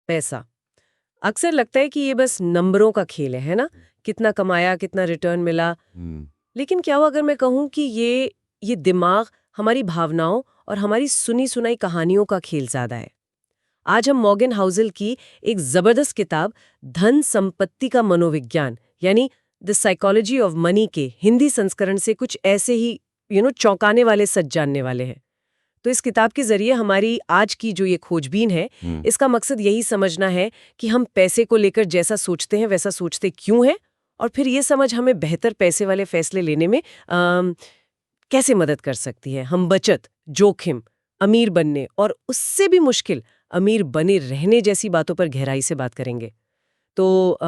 पैसा। अक्सर लगता है कि ये बस नंबरों का खेल है ना? कितना कमाया, कितना रिटर्न मिला। लेकिन क्या हुआ अगर मैं कहूँ कि ये दिमाग, हमारी भावनाओं और हमारी सुनी सुनाई कहानियों का खेल ज्यादा है। आज हम मॉर्गन हाउसल की एक जबरदस्त किताब धन संपत्ति का मनोविज्ञान यानी द साइकोलॉजी ऑफ मनी के हिंदी संस्करण से कुछ ऐसे ही चौंकाने वाले सच जानने वाले हैं। तो इस किताब के जरिए हमारी आज की जो ये खोजबीन है, इसका मकसद यही समझना है कि हम पैसे को लेकर जैसा सोचते हैं वैसा सोचते क्यों हैं, और फिर ये समझ हमें बेहतर पैसे वाले फैसले लेने में कैसे मदद कर सकती है। हम बचत, जोखिम, अमीर बनने और उससे भी मुश्किल अमीर बने रहने जैसी बातों पर गहराई से बात करेंगे। तो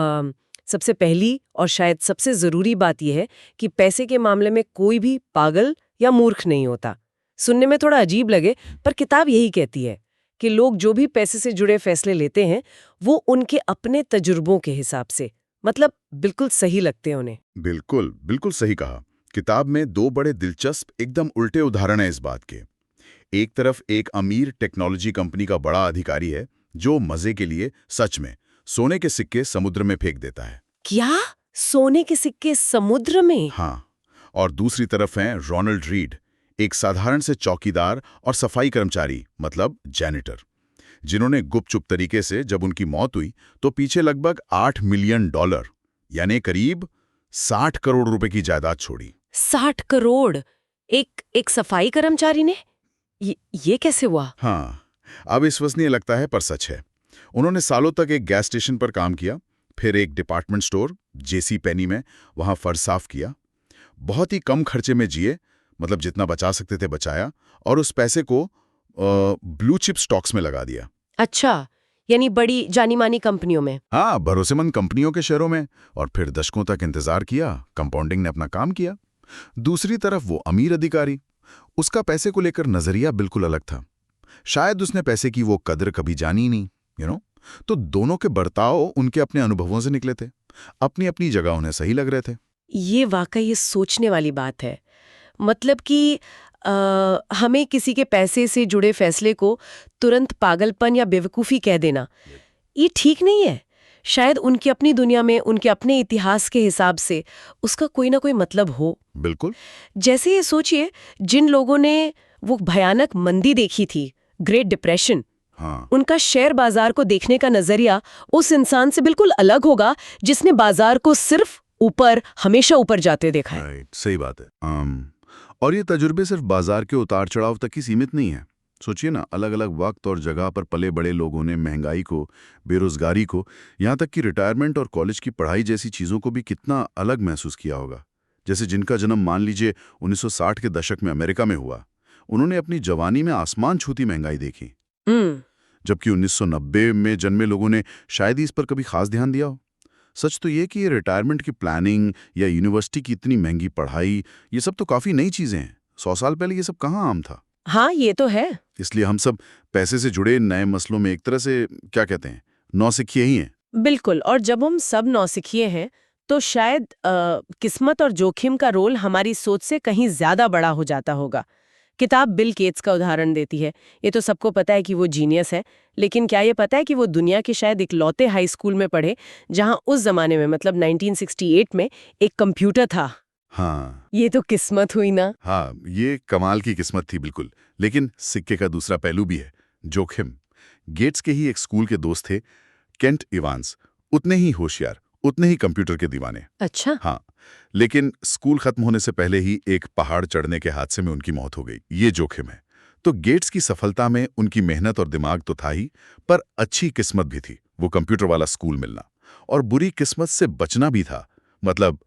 सबसे पहली और शायद सबसे जरूरी बात यह है कि पैसे के मामले में कोई भी पागल या मूर्ख नहीं होता। सुनने में थोड़ा अजीब लगे, पर किताब यही कहती है कि लोग जो भी पैसे से जुड़े फैसले लेते हैं वो उनके अपने तजुर्बों के हिसाब से, मतलब बिल्कुल सही लगते हैं उन्हें। बिल्कुल बिल्कुल सही कहा। किताब में दो बड़े दिलचस्प एकदम उल्टे उदाहरण हैं इस बात के। एक तरफ एक अमीर टेक्नोलॉजी कंपनी का बड़ा अधिकारी है जो मजे के लिए सच में सोने के सिक्के समुद्र में फेंक देता है। क्या? सोने के सिक्के समुद्र में? हाँ। और दूसरी तरफ हैं रोनाल्ड रीड, एक साधारण से चौकीदार और सफाई कर्मचारी, मतलब जैनिटर, जिन्होंने गुपचुप तरीके से जब उनकी मौत हुई तो पीछे लगभग $8 मिलियन यानी करीब 60 करोड़ रुपए की जायदाद छोड़ी। 60 करोड़? एक सफाई कर्मचारी ने? ये कैसे हुआ? हाँ, अब विश्वसनीय लगता है पर सच है। उन्होंने सालों तक एक गैस स्टेशन पर काम किया, फिर एक डिपार्टमेंट स्टोर जेसी पेनी में वहां फर्श साफ किया। बहुत ही कम खर्चे में जिए, मतलब जितना बचा सकते थे बचाया, और उस पैसे को ब्लू चिप स्टॉक्स में लगा दिया। अच्छा, यानी बड़ी जानी मानी कंपनियों में? हाँ, भरोसेमंद कंपनियों के शेयरों में। और फिर दशकों तक इंतजार किया, कंपाउंडिंग ने अपना काम किया। दूसरी तरफ वो अमीर अधिकारी, उसका पैसे को लेकर नजरिया बिल्कुल अलग था। शायद उसने पैसे की वो कदर कभी जानी नहीं, तो दोनों के बर्ताव उनके अपने अनुभवों से निकले थे। अपनी अपनी जगह उन्हें सही लग रहे थे। ये वाकई ये सोचने वाली बात है। मतलब कि हमें किसी के पैसे से जुड़े फैसले को तुरंत पागलपन या बेवकूफ़ी कह देना, ये ठीक नहीं है। शायद उनकी अपनी दुनिया में, उनके अपने इतिहास के हिसाब से उसका कोई ना कोई मतलब हो। बिल्कुल। जैसे ये सोचिए, जिन लोगों ने वो भयानक मंदी देखी थी, ग्रेट डिप्रेशन, हाँ। उनका शेयर बाजार को देखने का नजरिया उस इंसान से बिल्कुल अलग होगा जिसने बाजार को सिर्फ ऊपर, हमेशा ऊपर जाते देखा है। राइट, सही बात है। और ये तजुर्बे सिर्फ बाजार के उतार चढ़ाव तक ही सीमित नहीं है। सोचिए ना, अलग अलग वक्त और जगह पर पले बड़े लोगों ने महंगाई को, बेरोजगारी को, यहाँ तक कि रिटायरमेंट और कॉलेज की पढ़ाई जैसी चीज़ों को भी कितना अलग महसूस किया होगा। जैसे जिनका जन्म मान लीजिए 1960 के दशक में अमेरिका में हुआ, उन्होंने अपनी जवानी में आसमान छूती महंगाई देखी, जबकि 1990 में जन्मे लोगों ने शायद ही इस पर कभी खास ध्यान दिया हो। सच तो ये कि ये रिटायरमेंट की प्लानिंग या यूनिवर्सिटी की इतनी महंगी पढ़ाई, ये सब तो काफ़ी नई चीज़ें हैं। 100 साल पहले ये सब कहाँ आम था। हाँ, ये तो है। इसलिए हम सब पैसे से जुड़े नए मसलों में एक तरह से, क्या कहते हैं, नौसिखिए ही हैं। बिल्कुल। और जब हम सब नौसिखिए हैं तो शायद किस्मत और जोखिम का रोल हमारी सोच से कहीं ज्यादा बड़ा हो जाता होगा। किताब बिल गेट्स का उदाहरण देती है। ये तो सबको पता है कि वो जीनियस है, लेकिन क्या ये पता है कि वो दुनिया के शायद इकलौते हाई स्कूल में पढ़े जहां उस जमाने में, मतलब 1968 में, एक कंप्यूटर था। हाँ, ये तो किस्मत हुई ना। हाँ, ये कमाल की किस्मत थी बिल्कुल। लेकिन सिक्के का दूसरा पहलू भी है, जोखिम। गेट्स के ही एक स्कूल के दोस्त थे, केंट इवांस, उतने ही होशियार, उतने ही कंप्यूटर के दीवाने। अच्छा। हाँ, लेकिन स्कूल खत्म होने से पहले ही एक पहाड़ चढ़ने के हादसे में उनकी मौत हो गई। ये जोखिम है। तो गेट्स की सफलता में उनकी मेहनत और दिमाग तो था ही, पर अच्छी किस्मत भी थी, वो कंप्यूटर वाला स्कूल मिलना, और बुरी किस्मत से बचना भी था, मतलब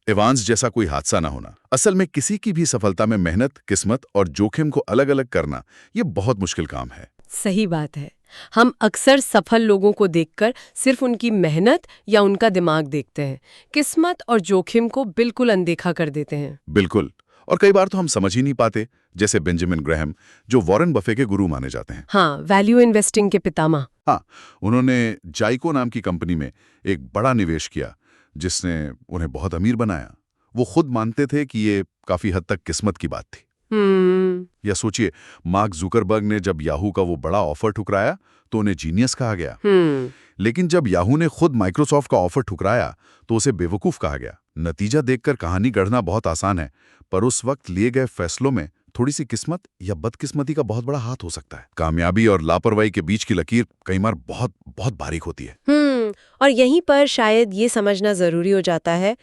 इवांस जैसा कोई हादसा ना होना। असल में किसी की भी सफलता में मेहनत, किस्मत और जोखिम को अलग अलग करना, ये बहुत मुश्किल काम है। सही बात है। हम अक्सर सफल लोगों को देखकर सिर्फ उनकी मेहनत या उनका दिमाग देखते हैं, किस्मत और जोखिम को बिल्कुल अनदेखा कर देते हैं। बिल्कुल। और कई बार तो हम समझ ही नहीं पाते, जैसे बेंजामिन ग्राहम, जो वॉरेन बफे के गुरु माने जाते हैं। हाँ, वैल्यू इन्वेस्टिंग के पितामह। हाँ, उन्होंने जाइको नाम की कंपनी में एक बड़ा निवेश किया जिसने उन्हें बहुत अमीर बनाया। वो खुद मानते थे कि ये काफी हद तक किस्मत की बात थी। या सोचिए, मार्क जुकरबर्ग ने जब याहू का वो बड़ा ऑफर ठुकराया तो उन्हें जीनियस कहा गया। लेकिन जब याहू ने खुद माइक्रोसॉफ्ट का ऑफर ठुकराया तो उसे बेवकूफ कहा गया। नतीजा देखकर कहानी गढ़ना बहुत आसान है, पर उस वक्त लिए गए फैसलों में थोड़ी सी किस्मत या बदकिस्मती का बहुत बड़ा हाथ हो सकता है। कामयाबी और लापरवाही के बीच की लकीर कई बार बहुत बहुत बारीक होती है। और यहीं पर शायद ये समझना जरूरी हो जाता है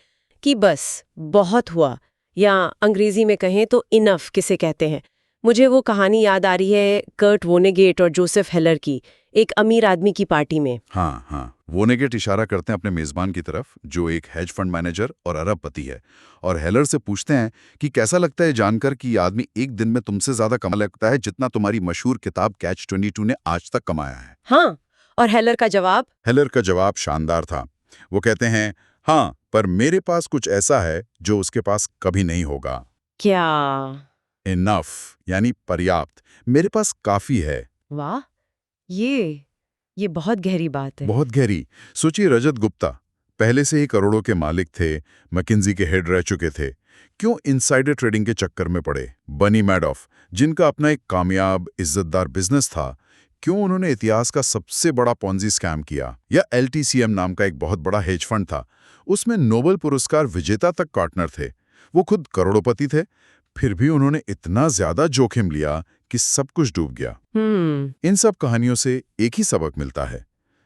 कि बस बहुत हुआ, या अंग्रेजी में कहें तो इनफ किसे कहते हैं। मुझे वो कहानी याद आ रही है कर्ट वोनेगेट और जोसेफ हेलर की, एक अमीर आदमी की पार्टी में। हाँ, वोनेगेट इशारा करते हैं अपने मेजबान की तरफ, जो एक हेज फंड मैनेजर और अरबपति है, और हेलर से पूछते हैं कि कैसा लगता है जानकर कि ये आदमी एक दिन में तुमसे ज्यादा कमा लगता है जितना तुम्हारी मशहूर किताब कैच 22 ने आज तक कमाया है। हाँ, और हेलर का जवाब शानदार था। वो कहते हैं, हाँ, पर मेरे पास कुछ ऐसा है जो उसके पास कभी नहीं होगा। क्या? इनफ, यानी पर्याप्त, मेरे पास काफी है। वाह, ये बहुत गहरी बात है। बहुत गहरी। सोचिए, रजत गुप्ता पहले से ही करोड़ों के मालिक थे, मैकिन्जी के हेड रह चुके थे, क्यों इनसाइडर ट्रेडिंग के चक्कर में पड़े? बनी मैडॉफ, जिनका अपना एक कामयाब इज्जतदार बिजनेस था, क्यों उन्होंने इतिहास का सबसे बड़ा पॉन्जी स्कैम किया? या LTCM नाम का एक बहुत बड़ा हेज फंड था, उसमें नोबेल पुरस्कार विजेता तक पार्टनर थे, वो खुद करोड़पति थे, फिर भी उन्होंने इतना ज्यादा जोखिम लिया कि सब कुछ डूब गया। इन सब कहानियों से एक ही सबक मिलता है,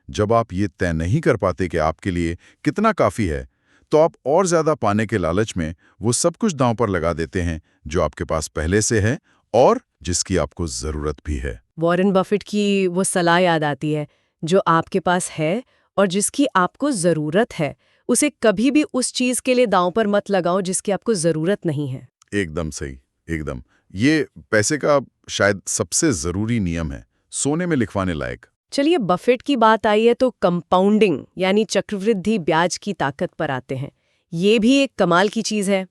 जब आप ये तय नहीं कर पाते कि आपके लिए कितना काफी है, तो आप और ज्यादा पाने के लालच में वो सब कुछ दांव पर लगा देते हैं जो आपके पास पहले से है और जिसकी आपको जरूरत भी है। वॉरेन बफेट की वो सलाह याद आती है, जो आपके पास है और जिसकी आपको जरूरत है, उसे कभी भी उस चीज के लिए दांव पर मत लगाओ जिसकी आपको जरूरत नहीं है। एकदम सही, एकदम। ये पैसे का शायद सबसे जरूरी नियम है, सोने में लिखवाने लायक। चलिए, बफेट की बात आई है तो कंपाउंडिंग यानी चक्रवृद्धि ब्याज की ताकत पर आते हैं। ये भी एक कमाल की चीज है।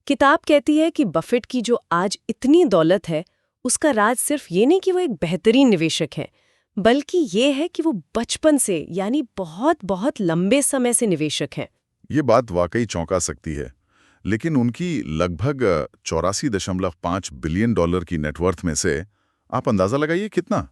किताब कहती है कि बफेट की जो आज इतनी दौलत है, उसका राज सिर्फ ये नहीं कि वो एक बेहतरीन निवेशक है, बल्कि ये है कि वो बचपन से यानी बहुत बहुत लंबे समय से निवेशक हैं। ये बात वाकई चौंका सकती है, लेकिन उनकी लगभग 84.5 बिलियन डॉलर की नेटवर्थ में से आप अंदाजा लगाइए कितना?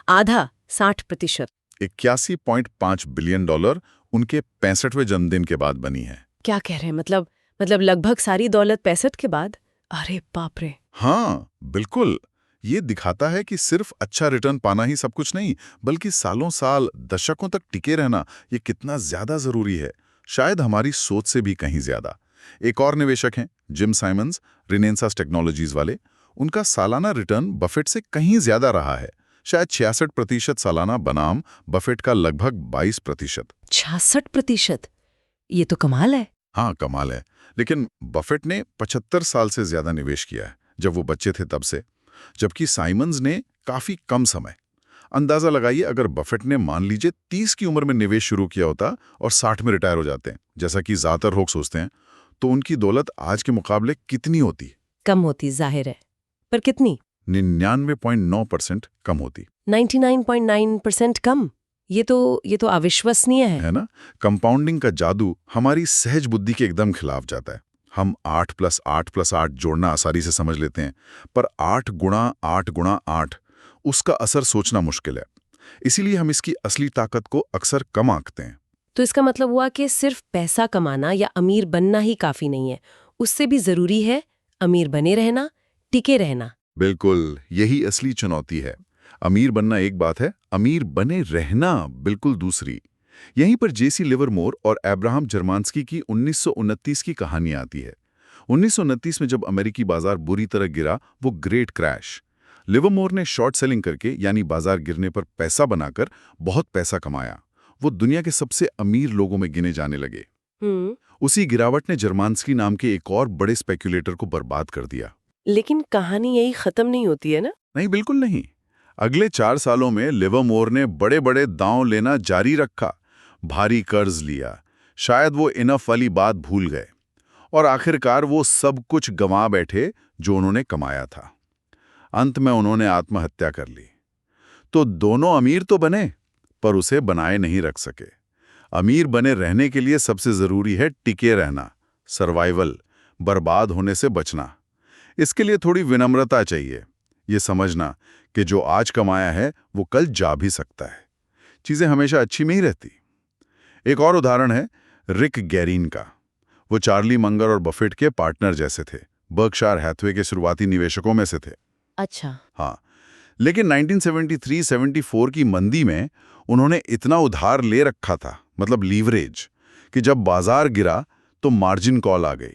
आधा, 60%। 81.5 बिलियन डॉलर उनके 65वें जन्मदिन के बाद बनी है। क्या कह रहे हैं? मतलब लगभग सारी दौलत 65 के बाद? अरे बाप रे! हाँ, बिल्कुल। ये दिखाता है कि सिर्फ अच्छा रिटर्न पाना ही सब कुछ नहीं, बल्कि सालों साल, दशकों तक टिके रहना ये कितना ज्यादा जरूरी है, शायद हमारी सोच से भी कहीं ज्यादा। एक और निवेशक हैं, जिम साइमंस, रिनेंसास टेक्नोलॉजीज वाले। उनका सालाना रिटर्न बफेट से कहीं ज्यादा रहा है, शायद 66% सालाना बनाम बफेट का लगभग 22%। 66%? ये तो कमाल है। हाँ, कमाल है। लेकिन बफेट ने 75 साल से ज्यादा निवेश किया है, जब वो बच्चे थे तब से, जबकि साइमंस ने काफी कम समय। अंदाजा लगाइए, अगर बफेट ने मान लीजिए 30 की उम्र में निवेश शुरू किया होता और 60 में रिटायर हो जाते हैं, जैसा कि ज्यादातर लोग सोचते हैं, तो उनकी दौलत आज के मुकाबले कितनी होती? कम होती, जाहिर है, पर कितनी? 99.9% कम होती। 99.9% कम? ये तो अविश्वसनीय है ना? कंपाउंडिंग का जादू हमारी सहज बुद्धि के एकदम खिलाफ जाता है। हम 8 + 8 + 8 जोड़ना आसानी से समझ लेते हैं, पर 8 गुणा 8 गुणा 8, उसका असर सोचना मुश्किल है। इसीलिए हम इसकी असली ताकत को अक्सर कम आंकते हैं। तो इसका मतलब हुआ कि सिर्फ पैसा कमाना या अमीर बनना ही काफी नहीं है, उससे भी जरूरी है अमीर बने रहना, टिके रहना। बिल्कुल, यही असली चुनौती है। अमीर बनना एक बात है, अमीर बने रहना बिल्कुल दूसरी। यहीं पर जेसी लिवरमोर और अब्राहम जर्मांस्की की 1929 की कहानी आती है। 1929 में जब अमेरिकी बाजार बुरी तरह गिरा, वो ग्रेट क्रैश, लिवरमोर ने शॉर्ट सेलिंग करके यानी बाजार गिरने पर पैसा बनाकर बहुत पैसा कमाया। वो दुनिया के सबसे अमीर लोगों में गिने जाने लगे। उसी गिरावट ने जर्मांस्की नाम के एक और बड़े स्पेक्यूलेटर को बर्बाद कर दिया। लेकिन कहानी यही खत्म नहीं होती है ना? नहीं, बिल्कुल नहीं। अगले 4 सालों में लिवरमोर ने बड़े बड़े दांव लेना जारी रखा, भारी कर्ज लिया, शायद वो इनफ वाली बात भूल गए, और आखिरकार वो सब कुछ गंवा बैठे जो उन्होंने कमाया था। अंत में उन्होंने आत्महत्या कर ली। तो दोनों अमीर तो बने, पर उसे बनाए नहीं रख सके। अमीर बने रहने के लिए सबसे जरूरी है टिके रहना, सर्वाइवल, बर्बाद होने से बचना। इसके लिए थोड़ी विनम्रता चाहिए, ये समझना कि जो आज कमाया है वो कल जा भी सकता है। चीजें हमेशा अच्छी में ही रहती। एक और उदाहरण है रिक गैरीन का। वो चार्ली मंगर और बफेट के पार्टनर जैसे थे, बर्कशायर हैथवे के शुरुआती निवेशकों में से थे। अच्छा। हाँ, लेकिन 1973-74 की मंदी में उन्होंने इतना उधार ले रखा था, मतलब लीवरेज, कि जब बाजार गिरा तो मार्जिन कॉल आ गई।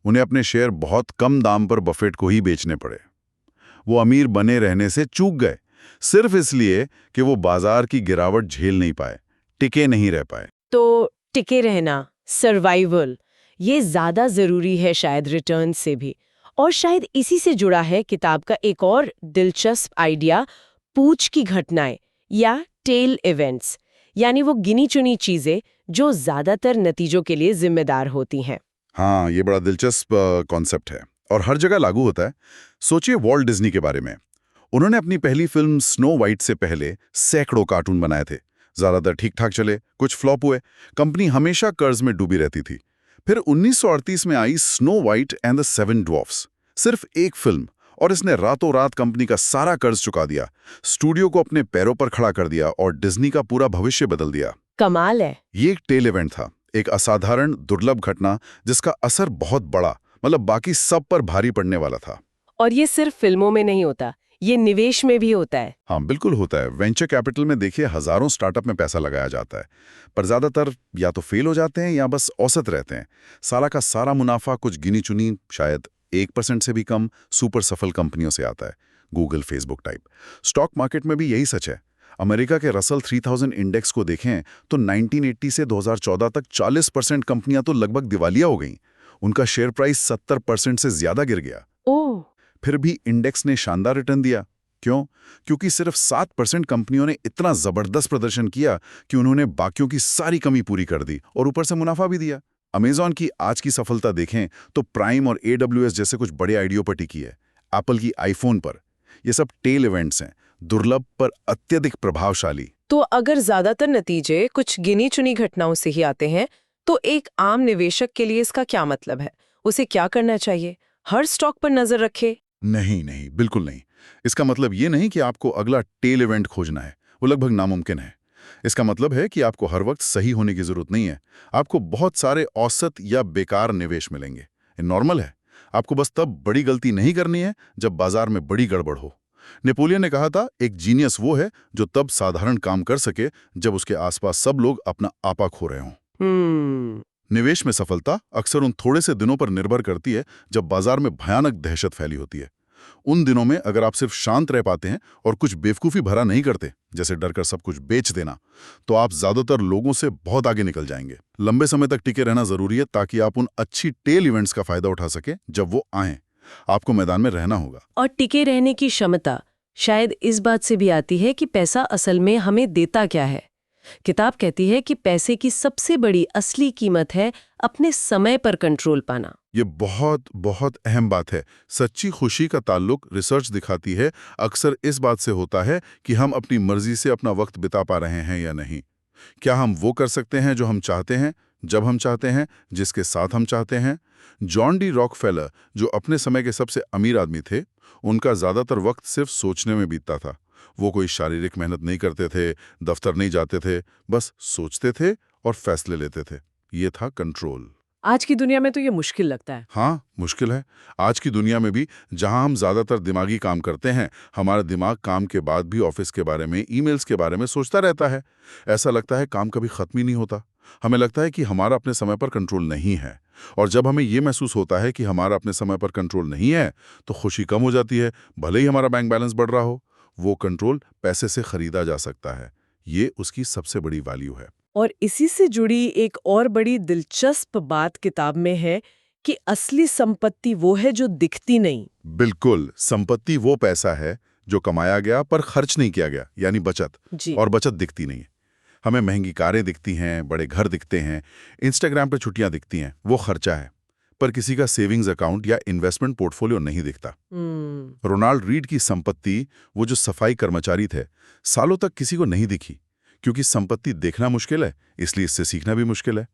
उन्हें अपने शेयर बहुत कम दाम पर बफेट को ही बेचने पड़े। वो अमीर बने रहने से चूक गए, सिर्फ इसलिए कि वो बाजार की गिरावट झेल नहीं पाए, टिके नहीं रह पाए। तो टिके रहना, सर्वाइवल, ये ज्यादा जरूरी है शायद रिटर्न से भी। और शायद इसी से जुड़ा है किताब का एक और दिलचस्प आइडिया, पूछ की घटनाएं या टेल इवेंट्स, यानी वो गिनी चुनी चीजें जो ज्यादातर नतीजों के लिए जिम्मेदार होती हैं। हाँ, ये बड़ा दिलचस्प कॉन्सेप्ट है और हर जगह लागू होता है। सोचिए वॉल्ट डिज्नी के बारे में। उन्होंने अपनी पहली फिल्म स्नो वाइट से पहले सैकड़ों कार्टून बनाए थे। ज्यादातर ठीक-ठाक चले, कुछ फ्लॉप हुए। कंपनी हमेशा कर्ज में डूबी रहती थी। फिर 1938 में आई Snow White and the Seven Dwarfs. सिर्फ एक फिल्म, और इसने रातों रात कंपनी का सारा कर्ज चुका दिया, स्टूडियो को अपने पैरों पर खड़ा कर दिया और डिज्नी का पूरा भविष्य बदल दिया। कमाल है। ये एक टेल इवेंट था, एक असाधारण दुर्लभ घटना जिसका असर बहुत बड़ा, मतलब बाकी सब पर भारी पड़ने वाला था। और ये सिर्फ फिल्मों में नहीं होता, ये निवेश में भी होता है। हाँ, बिल्कुल होता है। वेंचर कैपिटल में देखिए हजारों स्टार्टअप में पैसा लगाया जाता है, पर ज्यादातर या तो फेल हो जाते हैं या बस औसत रहते हैं। सारा का सारा मुनाफा कुछ गिनी चुनी, शायद 1% से भी कम सुपर सफल कंपनियों से आता है, Google, Facebook type. Stock market में भी यही सच है। अमेरिका के रसल 3000 इंडेक्स को देखें तो 1980 से 2014 तक 40% कंपनियां तो लगभग दिवालिया हो गईं। उनका शेयर प्राइस 70% से ज्यादा गिर गया। ओह। फिर भी इंडेक्स ने शानदार रिटर्न दिया। क्यों? क्योंकि सिर्फ 7% कंपनियों ने इतना जबरदस्त प्रदर्शन किया कि उन्होंने बाकियों की सारी कमी पूरी कर दी और ऊपर से मुनाफा भी दिया। अमेजॉन की आज की सफलता देखें तो प्राइम और AWS जैसे कुछ बड़े आइडियो पर टिकी है, एप्पल की आईफोन पर। ये सब टेल इवेंट्स हैं, दुर्लभ पर अत्यधिक प्रभावशाली। तो अगर ज्यादातर नतीजे कुछ गिनी चुनी घटनाओं से ही आते हैं, तो एक आम निवेशक के लिए इसका क्या मतलब है? उसे क्या करना चाहिए? हर स्टॉक पर नजर रखे? नहीं नहीं, बिल्कुल नहीं। इसका मतलब ये नहीं कि आपको अगला टेल इवेंट खोजना है, वो लगभग नामुमकिन है। इसका मतलब है कि आपको हर वक्त सही होने की जरूरत नहीं है। आपको बहुत सारे औसत या बेकार निवेश मिलेंगे, ये नॉर्मल है। आपको बस तब बड़ी गलती नहीं करनी है जब बाजार में बड़ी गड़बड़ हो। नेपोलियन ने कहा था, एक जीनियस वो है जो तब साधारण काम कर सके जब उसके आसपास सब लोग अपना आपा खो रहे हों। निवेश में सफलता अक्सर उन थोड़े से दिनों पर निर्भर करती है जब बाजार में भयानक दहशत फैली होती है। उन दिनों में अगर आप सिर्फ शांत रह पाते हैं और कुछ बेवकूफ़ी भरा नहीं करते, जैसे डर कर सब कुछ बेच देना, तो आप ज्यादातर लोगों से बहुत आगे निकल जाएंगे। लंबे समय तक टिके रहना जरूरी है ताकि आप उन अच्छी टेल इवेंट्स का फायदा उठा सके जब वो आएं। आपको मैदान में रहना होगा। और टिके रहने की क्षमता शायद इस बात से भी आती है कि पैसा असल में हमें देता क्या है। किताब कहती है कि पैसे की सबसे बड़ी असली कीमत है अपने समय पर कंट्रोल पाना। ये बहुत बहुत अहम बात है। सच्ची खुशी का ताल्लुक, रिसर्च दिखाती है, अक्सर इस बात से होता है कि हम अपनी मर्जी से अपना वक्त बिता पा रहे हैं या नहीं। क्या हम वो कर सकते हैं जो हम चाहते हैं, जब हम चाहते हैं, जिसके साथ हम चाहते हैं? जॉन डी रॉकफेलर, जो अपने समय के सबसे अमीर आदमी थे, उनका ज्यादातर वक्त सिर्फ सोचने में बीतता था। वो कोई शारीरिक मेहनत नहीं करते थे, दफ्तर नहीं जाते थे, बस सोचते थे और फैसले लेते थे। ये था कंट्रोल। आज की दुनिया में तो ये मुश्किल लगता है। हाँ, मुश्किल है। आज की दुनिया में भी जहां हम ज्यादातर दिमागी काम करते हैं, हमारा दिमाग काम के बाद भी ऑफिस के बारे में, ईमेल्स के बारे में सोचता रहता है। ऐसा लगता है काम कभी खत्म ही नहीं होता। हमें लगता है कि हमारा अपने समय पर कंट्रोल नहीं है, और जब हमें ये महसूस होता है कि हमारा अपने समय पर कंट्रोल नहीं है, तो खुशी कम हो जाती है, भले ही हमारा बैंक बैलेंस बढ़ रहा हो। वो कंट्रोल पैसे से खरीदा जा सकता है। ये उसकी सबसे बड़ी वैल्यू है। और इसी से जुड़ी एक और बड़ी दिलचस्प बात किताब में है कि असली संपत्ति वो है जो दिखती नहीं। बिल्कुल, संपत्ति वो पैसा है जो कमाया गया पर खर्च नहीं किया गया, यानी बचत। जी। और बचत दिखती नहीं है। हमें महंगी कारें दिखती हैं, बड़े घर दिखते हैं, इंस्टाग्राम पर छुट्टियां दिखती हैं, वो खर्चा है। पर किसी का सेविंग्स अकाउंट या इन्वेस्टमेंट पोर्टफोलियो नहीं दिखता। रोनाल्ड रीड की संपत्ति, वो जो सफाई कर्मचारी थे, सालों तक किसी को नहीं दिखी, क्योंकि संपत्ति देखना मुश्किल है, इसलिए इससे सीखना भी मुश्किल है।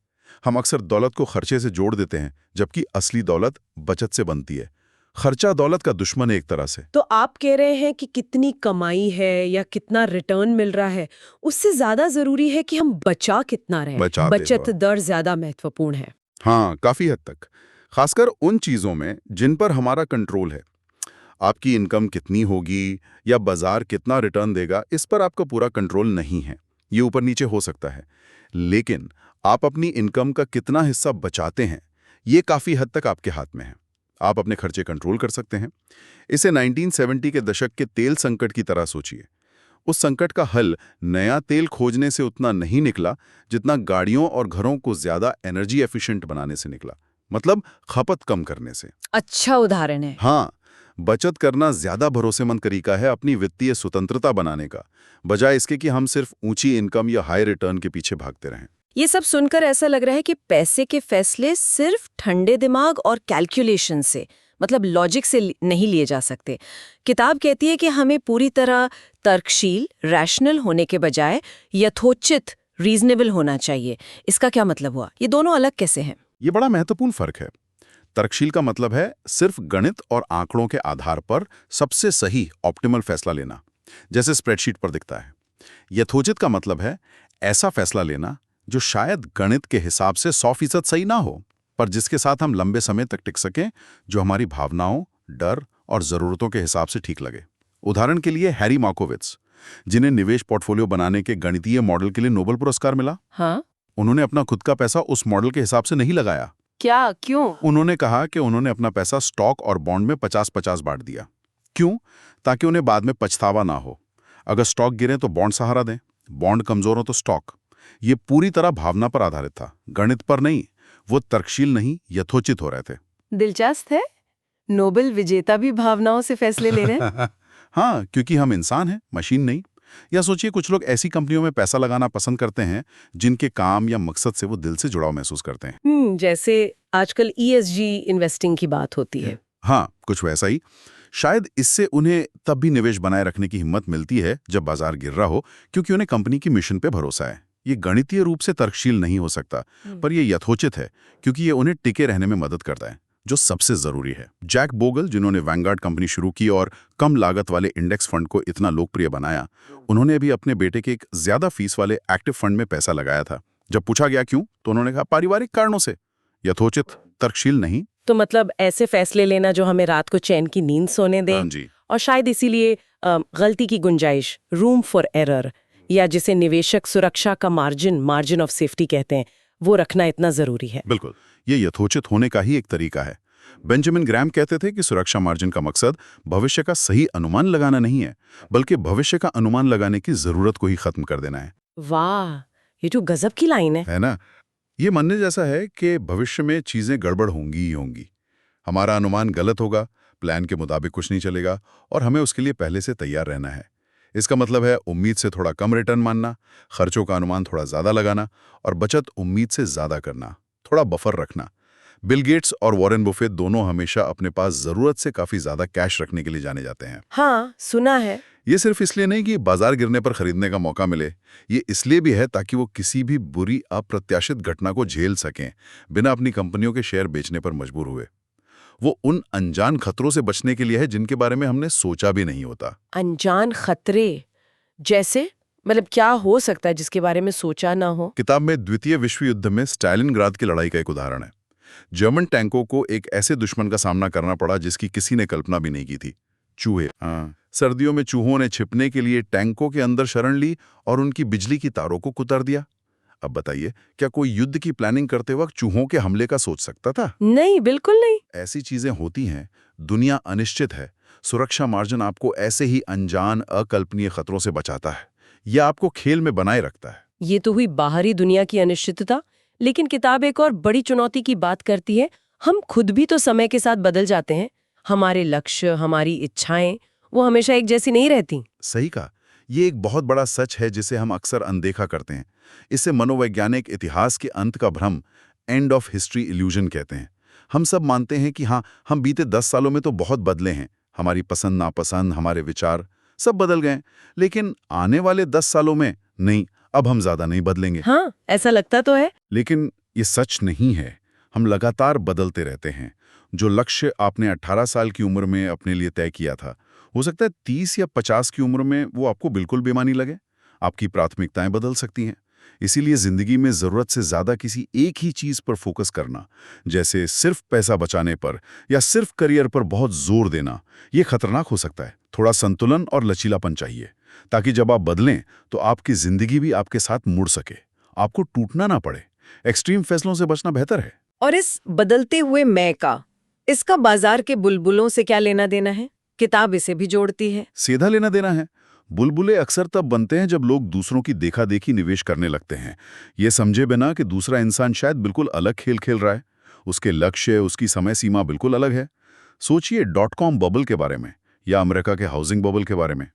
हम अक्सर दौलत को खर्चे से जोड़ देते हैं, जबकि असली दौलत बचत से बनती है। खर्चा दौलत का दुश्मन है एक तरह से। तो आप कह रहे हैं कि कितनी कमाई है या कितना रिटर्न मिल रहा है, उससे ज्यादा जरूरी है कि हम बचा कितना रहे। बचाते बचत रहो। दर ज्यादा महत्वपूर्ण है। हाँ, काफी हद तक। खासकर उन चीजों में जिन पर हमारा कंट्रोल है। आपकी इनकम कितनी होगी या बाजार कितना रिटर्न देगा, इस पर आपका पूरा कंट्रोल नहीं है। ये ऊपर नीचे हो सकता है, लेकिन आप अपनी इनकम का कितना हिस्सा बचाते हैं, ये काफी हद तक आपके हाथ में है। आप अपने खर्चे कंट्रोल कर सकते हैं। इसे 1970 के दशक के तेल संकट की तरह सोचिए। उस संकट का हल नया तेल खोजने से उतना नहीं निकला जितना गाड़ियों और घरों को ज्यादा एनर्जी एफिशिएंट बनाने से निकला। मतलब खपत कम करने से। अच्छा उदाहरण है। हाँ, बचत करना ज्यादा भरोसेमंद तरीका है अपनी वित्तीय स्वतंत्रता बनाने का, बजाय इसके कि हम सिर्फ ऊंची इनकम या हाई रिटर्न के पीछे भागते रहें। ये सब सुनकर ऐसा लग रहा है कि पैसे के फैसले सिर्फ ठंडे दिमाग और कैलकुलेशन से, मतलब लॉजिक से नहीं लिए जा सकते। किताब कहती है कि हमें पूरी तरह तर्कशील, रैशनल होने के बजाय यथोचित, रीजनेबल होना चाहिए। इसका क्या मतलब हुआ? ये दोनों अलग कैसे हैं? ये बड़ा महत्वपूर्ण फर्क है। तर्कशील का मतलब है सिर्फ गणित और आंकड़ों के आधार पर सबसे सही ऑप्टिमल फैसला लेना, जैसे स्प्रेडशीट पर दिखता है। यथोचित का मतलब है ऐसा फैसला लेना जो शायद गणित के हिसाब से 100% सही ना हो, पर जिसके साथ हम लंबे समय तक टिक सकें, जो हमारी भावनाओं, डर और जरूरतों के हिसाब से ठीक लगे। उदाहरण के लिए हैरी मार्कोविट्ज, जिन्हें निवेश पोर्टफोलियो बनाने के गणितीय मॉडल के लिए नोबेल पुरस्कार मिला। हाँ? उन्होंने अपना खुद का पैसा उस मॉडल के हिसाब से नहीं लगाया। क्या? क्यों? उन्होंने कहा कि उन्होंने अपना पैसा स्टॉक और बॉन्ड में 50-50 बांट दिया। क्यों? ताकि उन्हें बाद में पछतावा ना हो। अगर स्टॉक गिरे तो बॉन्ड सहारा दें, बॉन्ड कमजोर हो तो स्टॉक। ये पूरी तरह भावना पर आधारित था, गणित पर नहीं। वो तर्कशील नहीं, यथोचित हो रहे थे। दिलचस्प है। नोबेल विजेता भी भावनाओं से फैसले ले रहे हैं। हाँ, क्योंकि हम इंसान हैं, मशीन नहीं। या सोचिए, कुछ लोग ऐसी कंपनियों में पैसा लगाना पसंद करते हैं जिनके काम या मकसद से वो दिल से जुड़ाव महसूस करते हैं। जैसे आजकल ESG इन्वेस्टिंग की बात होती है। हाँ, कुछ वैसा ही। शायद इससे उन्हें तब भी निवेश बनाए रखने की हिम्मत मिलती है जब बाजार गिर रहा हो, क्योंकि उन्हें कंपनी की मिशन पे भरोसा है। ये गणितीय रूप से तर्कशील नहीं हो सकता, पर ये यथोचित है, क्योंकि ये उन्हें टिके रहने में मदद करता है, जो सबसे जरूरी है। जैक बोगल, जिन्होंने वैंगार्ड कंपनी शुरू की और कम लागत वाले इंडेक्स फंड को इतना लोकप्रिय बनाया, उन्होंने अभी अपने बेटे के एक ज्यादा फीस वाले एक्टिव फंड में पैसा लगाया था। जब पूछा गया क्यों, तो उन्होंने कहा पारिवारिक कारणों से। यथोचित, तर्कशील नहीं। तो मतलब ऐसे फैसले लेना जो हमें रात को चैन की नींद सोने दे। हाँ जी। और शायद इसीलिए गलती की गुंजाइश, रूम फॉर एरर, या जिसे निवेशक सुरक्षा का मार्जिन ऑफ सेफ्टी कहते हैं, वो रखना इतना जरूरी है। बिल्कुल, ये यथोचित होने का ही एक तरीका है। बेंजामिन ग्रैम कहते थे कि सुरक्षा मार्जिन का मकसद भविष्य का सही अनुमान लगाना नहीं है, बल्कि भविष्य का अनुमान लगाने की जरूरत को ही खत्म कर देना है। वाह, ये तो गजब की लाइन है ना? ये मानने जैसा है कि भविष्य में चीजें गड़बड़ होंगी ही होंगी। हमारा अनुमान गलत होगा, प्लान के मुताबिक कुछ नहीं चलेगा, और हमें उसके लिए पहले से तैयार रहना है। इसका मतलब है उम्मीद से थोड़ा कम रिटर्न मानना, खर्चों का अनुमान थोड़ा ज्यादा लगाना, और बचत उम्मीद से ज्यादा करना, थोड़ा बफर रखना। बिल गेट्स और वॉरेन बुफेट दोनों हमेशा अपने पास जरूरत से काफी ज्यादा कैश रखने के लिए जाने जाते हैं। हाँ, सुना है। ये सिर्फ इसलिए नहीं कि बाजार गिरने पर खरीदने का मौका मिले, ये इसलिए भी है ताकि वो किसी भी बुरी अप्रत्याशित घटना को झेल सकें बिना अपनी कंपनियों के शेयर बेचने पर मजबूर हुए। वो उन अनजान खतरों से बचने के लिए है जिनके बारे में हमने सोचा भी नहीं होता। अनजान खतरे जैसे? मतलब क्या हो सकता है जिसके बारे में सोचा ना हो? किताब में द्वितीय विश्व युद्ध में स्टालिनग्राद की लड़ाई का एक उदाहरण है। जर्मन टैंकों को एक ऐसे दुश्मन का सामना करना पड़ा जिसकी किसी ने कल्पना भी नहीं की थी, चूहे। सर्दियों में चूहों ने छिपने के लिए टैंकों के अंदर शरण ली और उनकी बिजली की तारों को कुतर दिया। अब बताइए, क्या कोई युद्ध की प्लानिंग करते वक्त चूहों के हमले का सोच सकता था? नहीं, बिल्कुल नहीं। ऐसी चीजें होती हैं। दुनिया अनिश्चित है। सुरक्षा मार्जिन आपको ऐसे ही अनजान, अकल्पनीय खतरों से बचाता है। यह आपको खेल में बनाए रखता है। ये तो हुई बाहरी दुनिया की अनिश्चितता, लेकिन किताब एक और बड़ी चुनौती की बात करती है। हम खुद भी तो समय के साथ बदल जाते हैं। हमारे लक्ष्य, हमारी इच्छाएं, वो हमेशा एक जैसी नहीं रहती। सही कहा। ये एक बहुत बड़ा सच है जिसे हम अक्सर अनदेखा करते हैं। इसे मनोवैज्ञानिक इतिहास के अंत का भ्रम, एंड ऑफ हिस्ट्री इल्यूजन कहते हैं। हम सब मानते हैं कि हाँ, हम बीते 10 सालों में तो बहुत बदले हैं। हमारी पसंद नापसंद, हमारे विचार सब बदल गए, लेकिन आने वाले 10 सालों में नहीं, अब हम ज्यादा नहीं बदलेंगे। हाँ, ऐसा लगता तो है। लेकिन ये सच नहीं है। हम लगातार बदलते रहते हैं। जो लक्ष्य आपने 18 साल की उम्र में अपने लिए तय किया था, हो सकता है 30 या 50 की उम्र में वो आपको बिल्कुल बेमानी लगे। आपकी प्राथमिकताएं बदल सकती हैं। इसीलिए जिंदगी में जरूरत से ज्यादा किसी एक ही चीज पर फोकस करना, जैसे सिर्फ पैसा बचाने पर या सिर्फ करियर पर बहुत जोर देना, ये खतरनाक हो सकता है। थोड़ा संतुलन और लचीलापन चाहिए, ताकि जब आप बदलें तो आपकी जिंदगी भी आपके साथ मुड़ सके, आपको टूटना ना पड़े। एक्सट्रीम फैसलों से बचना बेहतर है। और इस बदलते हुए मैं का, इसका बाजार के बुलबुलों से क्या लेना देना है? किताब इसे भी जोड़ती है। सीधा लेना देना है। बुलबुले अक्सर तब बनते हैं जब लोग दूसरों की देखा देखी निवेश करने लगते हैं, ये समझे बिना कि दूसरा इंसान शायद बिल्कुल अलग खेल खेल रहा है। उसके लक्ष्य, उसकी समय सीमा बिल्कुल अलग है। सोचिए .com बबल के बारे में या अमेरिका के हाउसिंग बबल के बारे में।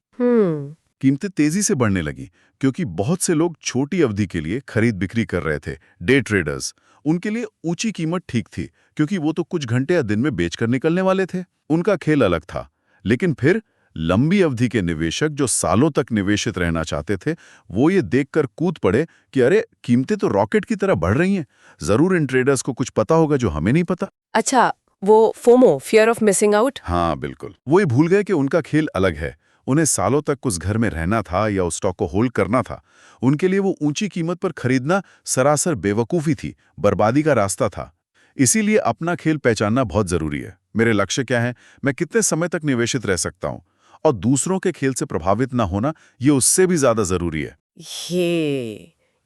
कीमतें तेजी से बढ़ने लगी क्योंकि बहुत से लोग छोटी अवधि के लिए खरीद बिक्री कर रहे थे, डे ट्रेडर्स। उनके लिए ऊंची कीमत ठीक थी क्योंकि वो तो कुछ घंटे या दिन में बेचकर निकलने वाले थे। उनका खेल अलग था। लेकिन फिर लंबी अवधि के निवेशक जो सालों तक निवेशित रहना चाहते थे, वो ये देखकर कूद पड़े कि अरे, कीमतें तो रॉकेट की तरह बढ़ रही हैं। जरूर इन ट्रेडर्स को कुछ पता होगा जो हमें नहीं पता। अच्छा, वो FOMO, fear of missing out. हाँ बिल्कुल। वो ये भूल गए कि उनका खेल अलग है। उन्हें सालों तक उस घर में रहना था या उस स्टॉक को होल्ड करना था। उनके लिए वो ऊंची कीमत पर खरीदना सरासर बेवकूफ़ी थी, बर्बादी का रास्ता था। इसीलिए अपना खेल पहचानना बहुत जरूरी है। मेरे लक्ष्य क्या है, मैं कितने समय तक निवेशित रह सकता हूँ, और दूसरों के खेल से प्रभावित ना होना, ये उससे भी ज्यादा जरूरी है।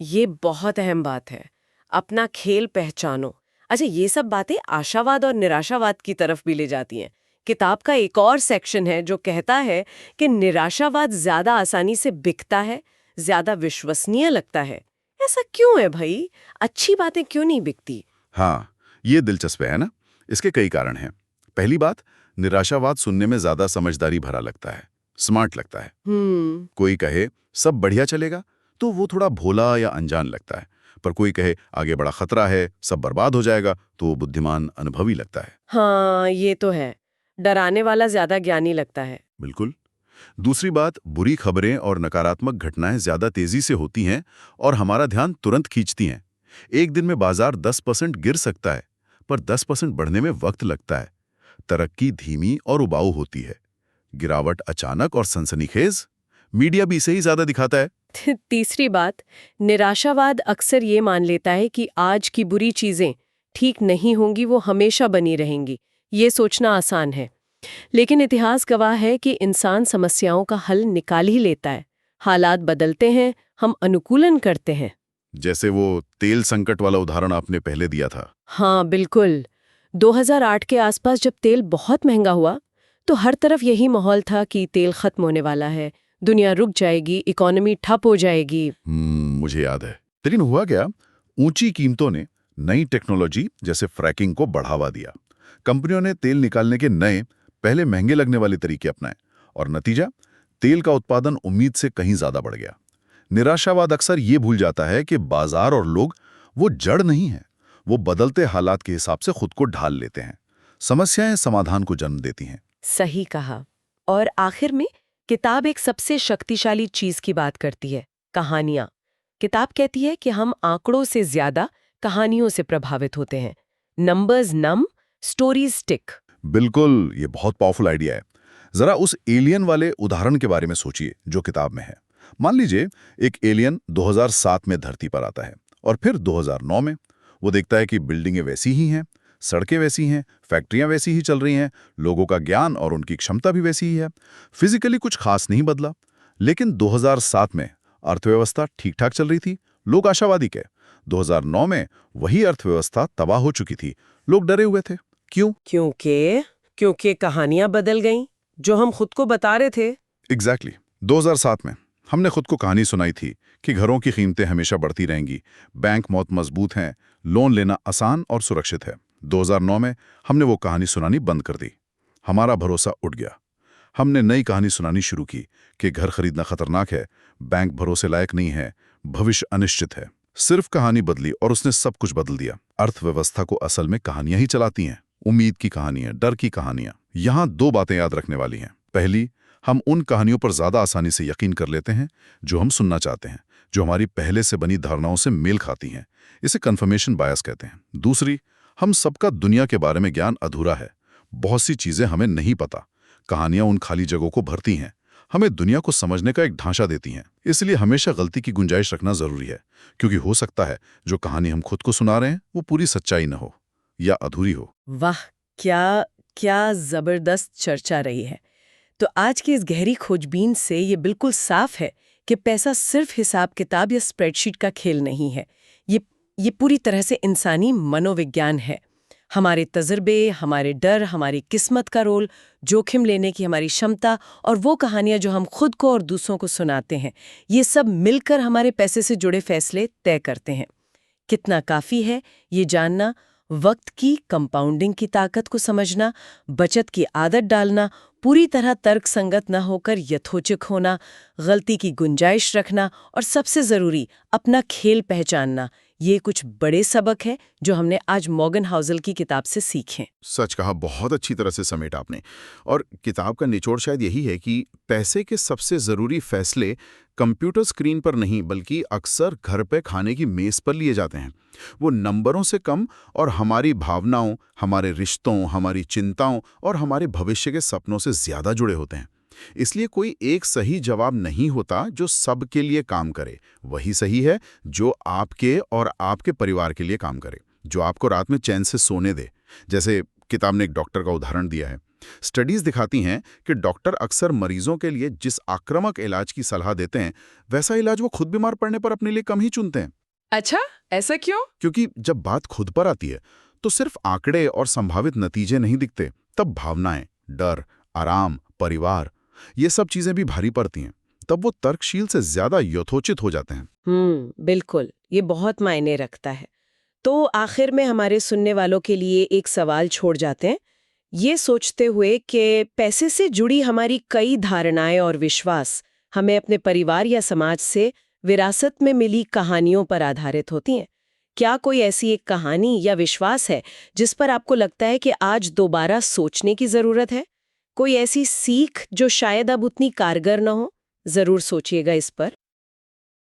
ये बहुत अहम बात है। अपना खेल पहचानो। अच्छा, ये सब बातें आशावाद और निराशावाद की तरफ भी ले जाती हैं। किताब का एक और सेक्शन है जो कहता है कि निराशावाद ज्यादा आसानी से बिकता है, ज्यादा विश्वसनीय लगता है। ऐसा क्यों है भाई? अच्छी बातें क्यों नहीं बिकती? हाँ, ये दिलचस्प है ना। इसके कई कारण हैं। पहली बात, निराशावाद सुनने में ज्यादा समझदारी भरा लगता है, स्मार्ट लगता है। कोई कहे सब बढ़िया चलेगा तो वो थोड़ा भोला या अनजान लगता है, पर कोई कहे आगे बड़ा खतरा है, सब बर्बाद हो जाएगा, तो वो बुद्धिमान, अनुभवी लगता है। हाँ, ये तो है। डराने वाला ज्यादा ज्ञानी लगता है। बिल्कुल। दूसरी बात, बुरी खबरें और नकारात्मक घटनाएं ज्यादा तेजी से होती हैं और हमारा ध्यान तुरंत खींचती हैं। एक दिन में बाजार 10% गिर सकता है, पर 10% बढ़ने में वक्त लगता है। तरक्की धीमी और उबाऊ होती है, गिरावट अचानक और सनसनीखेज। मीडिया भी इसे ही ज्यादा दिखाता है। तीसरी बात, निराशावाद अक्सर ये मान लेता है कि आज की बुरी चीजें ठीक नहीं होंगी, वो हमेशा बनी रहेंगी। ये सोचना आसान है, लेकिन इतिहास गवाह है कि इंसान समस्याओं का हल निकाल ही लेता है। हालात बदलते हैं, हम अनुकूलन करते हैं। जैसे वो तेल संकट वाला उदाहरण आपने पहले दिया था। हाँ बिल्कुल। 2008 के आसपास जब तेल बहुत महंगा हुआ, तो हर तरफ यही माहौल था कि तेल खत्म होने वाला है, दुनिया रुक जाएगी, इकोनॉमी ठप हो जाएगी। मुझे याद है। लेकिन हुआ क्या, ऊंची कीमतों ने नई टेक्नोलॉजी जैसे फ्रैकिंग को बढ़ावा दिया। कंपनियों ने तेल निकालने के नए, पहले महंगे लगने वाले तरीके अपनाए, और नतीजा, तेल का उत्पादन उम्मीद से कहीं ज्यादा बढ़ गया। निराशावाद अक्सर ये भूल जाता है कि बाजार और लोग वो जड़ नहीं है, वो बदलते हालात के हिसाब से खुद को ढाल लेते हैं। समस्याएं समाधान को जन्म देती हैं। सही कहा। और आखिर में किताब एक सबसे शक्तिशाली चीज की बात करती है, कहानियां। किताब कहती है कि हम आंकड़ों से ज्यादा कहानियों से प्रभावित होते हैं। नंबर्स नम, स्टोरीज स्टिक। बिल्कुल, ये बहुत पावरफुल आइडिया है। जरा उस एलियन वाले उदाहरण के बारे में सोचिए जो किताब में है। मान लीजिए एक एलियन 2007 में धरती पर आता है और फिर 2009 में। वो देखता है कि बिल्डिंगें वैसी ही हैं, सड़कें वैसी हैं, फैक्ट्रियां वैसी ही चल रही हैं, लोगों का ज्ञान और उनकी क्षमता भी वैसी ही है। फिजिकली कुछ खास नहीं बदला। लेकिन 2007 में अर्थव्यवस्था ठीक ठाक चल रही थी, लोग आशावादी के। 2009 में वही अर्थव्यवस्था तबाह हो चुकी थी, लोग डरे हुए थे। क्यों? क्योंकि कहानियां बदल गईं, जो हम खुद को बता रहे थे। एग्जैक्टली। 2007 में हमने खुद को कहानी सुनाई थी कि घरों की कीमतें हमेशा बढ़ती रहेंगी, बैंक बहुत मजबूत हैं, लोन लेना आसान और सुरक्षित है। 2009 में हमने वो कहानी सुनानी बंद कर दी। हमारा भरोसा उठ गया। हमने नई कहानी सुनानी शुरू की कि घर खरीदना खतरनाक है, बैंक भरोसे लायक नहीं है, भविष्य अनिश्चित है। सिर्फ कहानी बदली और उसने सब कुछ बदल दिया। अर्थव्यवस्था को असल में कहानियां ही चलाती हैं, उम्मीद की कहानियां, डर की कहानियां। यहाँ दो बातें याद रखने वाली हैं। पहली, हम उन कहानियों पर ज्यादा आसानी से यकीन कर लेते हैं जो हम सुनना चाहते हैं, जो हमारी पहले से बनी धारणाओं से मेल खाती हैं। इसे कन्फर्मेशन बायस कहते हैं। दूसरी, हम सबका दुनिया के बारे में ज्ञान अधूरा है। बहुत सी चीजें हमें नहीं पता। कहानियां उन खाली जगहों को भरती हैं, हमें दुनिया को समझने का एक ढांचा देती हैं। इसलिए हमेशा गलती की गुंजाइश रखना जरूरी है, क्योंकि हो सकता है जो कहानी हम खुद को सुना रहे हैं वो पूरी सच्चाई न हो या अधूरी हो। वाह, क्या क्या जबरदस्त चर्चा रही है। तो आज की इस गहरी खोजबीन से ये बिल्कुल साफ है कि पैसा सिर्फ हिसाब किताब या स्प्रेडशीट का खेल नहीं है। ये पूरी तरह से इंसानी मनोविज्ञान है। हमारे तजुर्बे, हमारे डर, हमारी किस्मत का रोल, जोखिम लेने की हमारी क्षमता और वो कहानियां जो हम खुद को और दूसरों को सुनाते हैं, ये सब मिलकर हमारे पैसे से जुड़े फैसले तय करते हैं। कितना काफी है ये जानना, वक्त की कंपाउंडिंग की ताकत को समझना, बचत की आदत डालना, पूरी तरह तर्कसंगत न होकर यथोचित होना, गलती की गुंजाइश रखना और सबसे जरूरी अपना खेल पहचानना। ये कुछ बड़े सबक है जो हमने आज मॉर्गन हाउसल की किताब से सीखे। सच कहा, बहुत अच्छी तरह से समेटा आपने। और किताब का निचोड़ शायद यही है कि पैसे के सबसे जरूरी फैसले कंप्यूटर स्क्रीन पर नहीं बल्कि अक्सर घर पे खाने की मेज पर लिए जाते हैं। वो नंबरों से कम और हमारी भावनाओं, हमारे रिश्तों, हमारी चिंताओं और हमारे भविष्य के सपनों से ज्यादा जुड़े होते हैं। इसलिए कोई एक सही जवाब नहीं होता जो सबके लिए काम करे। वही सही है जो आपके और आपके परिवार के लिए काम करे, जो आपको रात में चैन से सोने दे। जैसे किताब ने एक डॉक्टर का उदाहरण दिया है। स्टडीज दिखाती हैं कि डॉक्टर अक्सर मरीजों के लिए जिस आक्रामक इलाज की सलाह देते हैं, वैसा इलाज वो खुद बीमार पड़ने पर अपने लिए कम ही चुनते हैं। अच्छा, ऐसा क्यों? क्योंकि जब बात खुद पर आती है तो सिर्फ आंकड़े और संभावित नतीजे नहीं दिखते, तब भावनाएं, डर, आराम, परिवार, ये सब चीजें भी भारी पड़ती हैं। तब वो तर्कशील से ज्यादा यथोचित हो जाते हैं। बिल्कुल, ये बहुत मायने रखता है। तो आखिर में हमारे सुनने वालों के लिए एक सवाल छोड़ जाते हैं, ये सोचते हुए कि पैसे से जुड़ी हमारी कई धारणाएं और विश्वास हमें अपने परिवार या समाज से विरासत में मिली कहानियों पर आधारित होती हैं। क्या कोई ऐसी एक कहानी या विश्वास है जिस पर आपको लगता है कि आज दोबारा सोचने की जरूरत है? कोई ऐसी सीख जो शायद अब उतनी कारगर न हो? जरूर सोचिएगा इस पर।